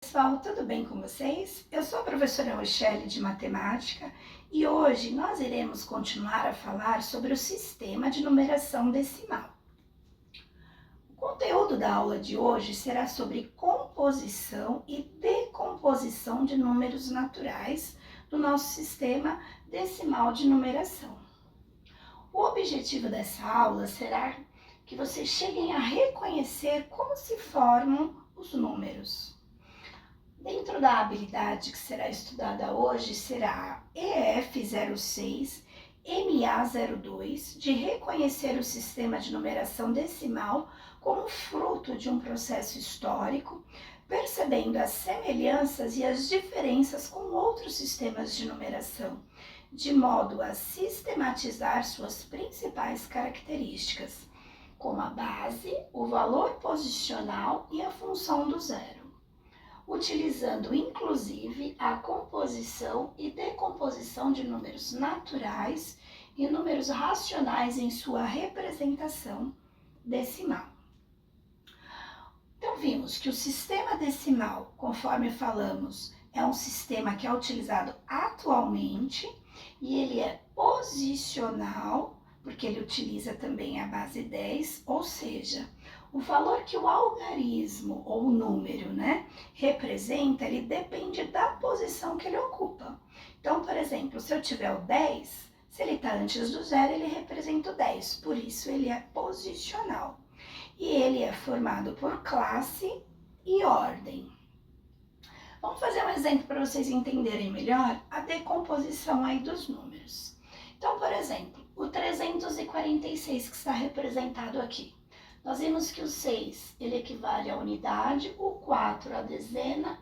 pessoal, tudo bem com vocês? Eu sou a professora Rochelle de Matemática e hoje nós iremos continuar a falar sobre o sistema de numeração decimal. O conteúdo da aula de hoje será sobre composição e decomposição de números naturais do nosso sistema decimal de numeração. O objetivo dessa aula será que vocês cheguem a reconhecer como se formam os números. Dentro da habilidade que será estudada hoje será EF06, MA02, de reconhecer o sistema de numeração decimal como fruto de um processo histórico, percebendo as semelhanças e as diferenças com outros sistemas de numeração, de modo a sistematizar suas principais características, como a base, o valor posicional e a função do zero, utilizando inclusive a composição e decomposição de números naturais e números racionais em sua representação decimal. Então vimos que o sistema decimal, conforme falamos, é um sistema que é utilizado atualmente e ele é posicional, porque ele utiliza também a base 10, ou seja, o valor que o algarismo ou o número, representa, ele depende da posição que ele ocupa. Então, por exemplo, se eu tiver o 10, se ele está antes do zero, ele representa o 10, por isso ele é posicional. E ele é formado por classe e ordem. Vamos fazer um exemplo para vocês entenderem melhor a decomposição aí dos números. Então, por exemplo, o 346 que está representado aqui. Nós vimos que o 6 ele equivale à unidade, o 4 à dezena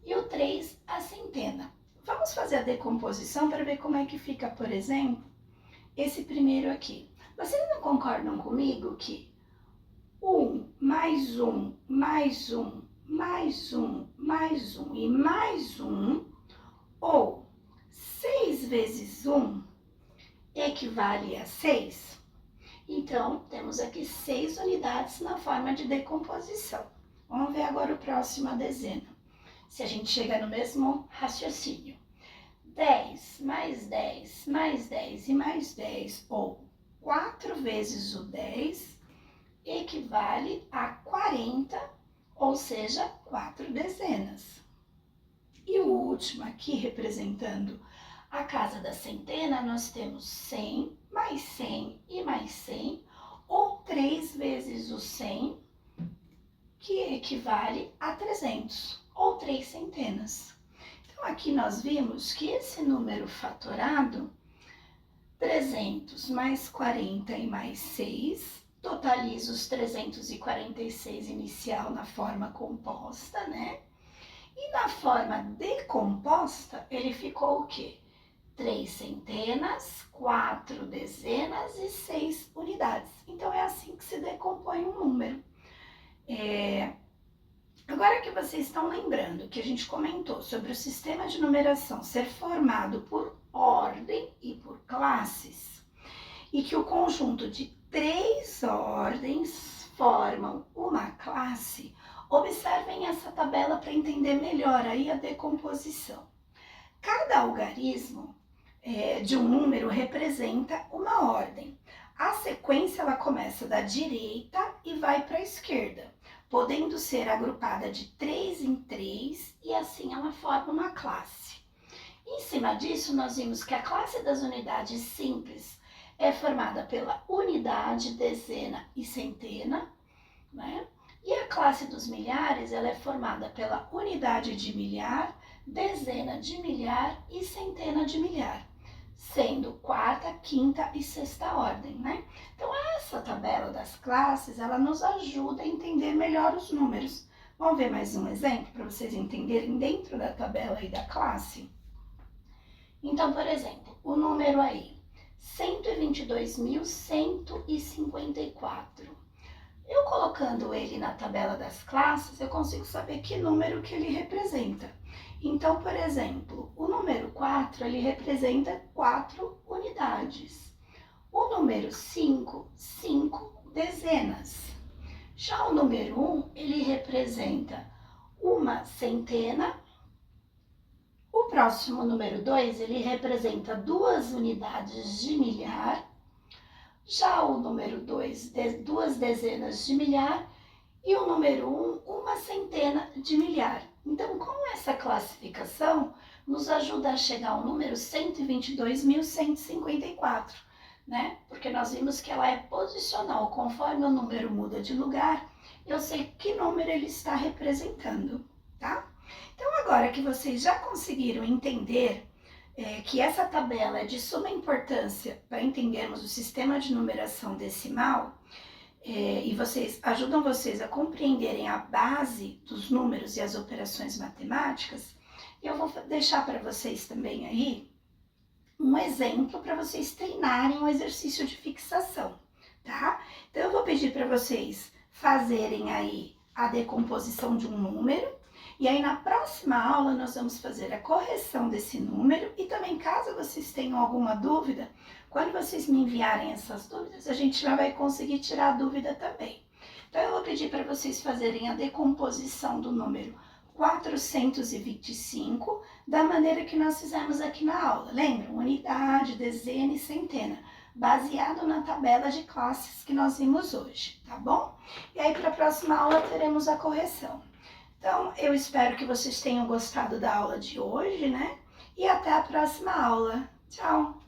e o 3 à centena. Vamos fazer a decomposição para ver como é que fica, por exemplo, esse primeiro aqui. Vocês não concordam comigo que 1 mais 1 mais 1 mais 1 mais 1 e mais 1, ou 6 vezes 1, equivale a 6? Então, temos aqui 6 unidades na forma de decomposição. Vamos ver agora o próximo, a dezena. Se a gente chega no mesmo raciocínio. 10 mais 10 mais 10 e mais 10, ou 4 vezes o 10, equivale a 40, ou seja, 4 dezenas. E o último aqui, representando a casa da centena, nós temos 100 mais 100 e mais 100, ou 3 vezes o 100, que equivale a 300, ou 3 centenas. Então, aqui nós vimos que esse número fatorado, 300 mais 40 e mais 6, totaliza os 346 inicial na forma composta, E na forma decomposta, ele ficou o quê? 3 centenas, 4 dezenas e 6 unidades. Então, é assim que se decompõe um número. Agora que vocês estão lembrando que a gente comentou sobre o sistema de numeração ser formado por ordem e por classes, e que o conjunto de 3 ordens formam uma classe, observem essa tabela para entender melhor aí a decomposição. Cada algarismo de um número representa uma ordem. A sequência ela começa da direita e vai para a esquerda, podendo ser agrupada de 3 em 3 e assim ela forma uma classe. Em cima disso, nós vimos que a classe das unidades simples é formada pela unidade, dezena e centena, E a classe dos milhares ela é formada pela unidade de milhar, dezena de milhar e centena de milhar, sendo quarta, quinta e sexta ordem, Então, essa tabela das classes, ela nos ajuda a entender melhor os números. Vamos ver mais um exemplo para vocês entenderem dentro da tabela aí da classe? Então, por exemplo, o número aí, 122.154. Eu colocando ele na tabela das classes, eu consigo saber que número que ele representa. Então, por exemplo, o número 4, ele representa 4 unidades. O número 5, 5 dezenas. Já o número 1, ele representa uma centena. O próximo número 2, ele representa 2 unidades de milhar. Já o número 2, 2 dezenas de milhar. E o número 1, uma centena de milhar. Então, com essa classificação, nos ajuda a chegar ao número 122.154, né? Porque nós vimos que ela é posicional. Conforme o número muda de lugar, eu sei que número ele está representando, tá? Então, agora que vocês já conseguiram entender que essa tabela é de suma importância para entendermos o sistema de numeração decimal, e ajudam vocês a compreenderem a base dos números e as operações matemáticas, eu vou deixar para vocês também aí um exemplo para vocês treinarem o exercício de fixação, tá? Então eu vou pedir para vocês fazerem aí a decomposição de um número, e aí na próxima aula nós vamos fazer a correção desse número, e também caso vocês tenham alguma dúvida, quando vocês me enviarem essas dúvidas, a gente já vai conseguir tirar a dúvida também. Então eu vou pedir para vocês fazerem a decomposição do número 425 da maneira que nós fizemos aqui na aula. Lembram? Unidade, dezena e centena, baseado na tabela de classes que nós vimos hoje, tá bom? E aí para a próxima aula teremos a correção. Então, eu espero que vocês tenham gostado da aula de hoje, né? E até a próxima aula. Tchau!